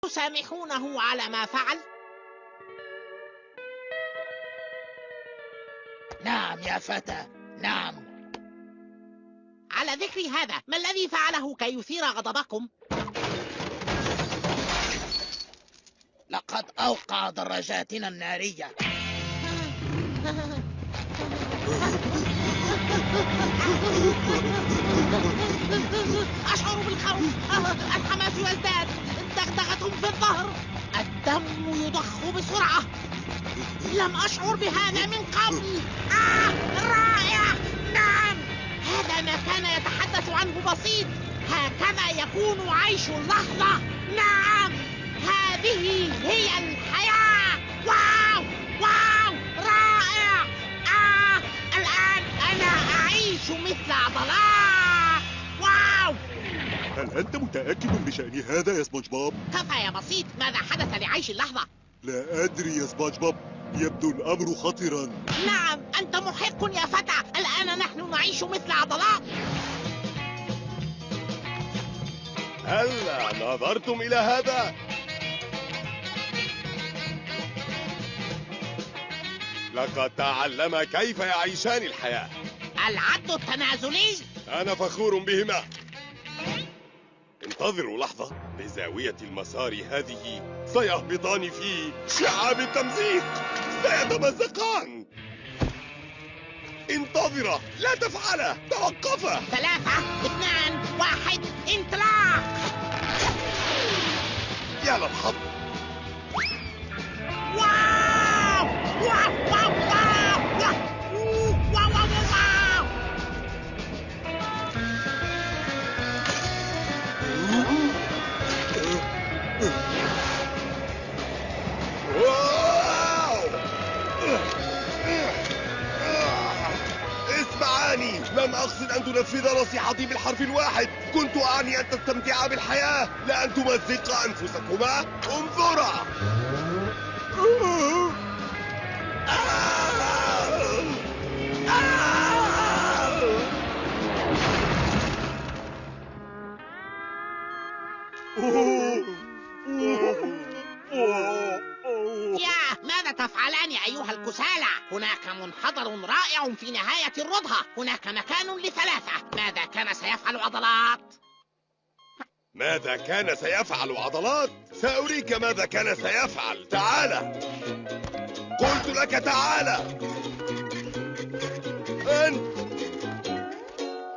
تسامحونه على ما فعل؟ نعم يا فتى، نعم. على ذكر هذا، ما الذي فعله كي يثير غضبكم؟ لقد أوقع دراجاتنا النارية. أشعر بالخوف. الحماس يزداد. دغدغة في الظهر. الدم يضخ بسرعة. لم أشعر بهذا من قبل. رائع. نعم، هذا ما كان يتحدث عنه بسيط. هكذا يكون عيش اللحظة. نعم، هذه هي الحياة. واو واو، رائع. الآن أنا أعيش مثل عضلات. واو. هل أنت متأكد بشأن هذا يا سبونج بوب؟ كفى يا بسيط، ماذا حدث لعيش اللحظة؟ لا أدري يا سبونج بوب، يبدو الأمر خطرا. نعم، أنت محق يا فتى. الآن نحن نعيش مثل عضلات. هلا نظرتم إلى هذا؟ لقد تعلم كيف يعيشان الحياة. العد التنازلي. أنا فخور بهما. انتظروا لحظة، بزاوية المسار هذه سيهبطان في شعاب التمزيق، سيتمزقان. انتظره، لا تفعله، توقفه. 3 2 1 انطلاق. يا للحظ. واو واو واو واو واو واو واو واو. واو! اسمعاني، لم أقصد أن تنفذ نصيحتي بالحرف الواحد. كنت أعني أن تستمتعا بالحياة، لا أن تمزقا أنفسكما. انظرا. ياه، ماذا تفعلان أيها الكسالى؟ هناك منحدر رائع في نهاية الرضهة. هناك مكان ل3. ماذا كان سيفعل عضلات؟ ماذا كان سيفعل عضلات؟ سأريك ماذا كان سيفعل. تعال، قلت لك تعال. أنت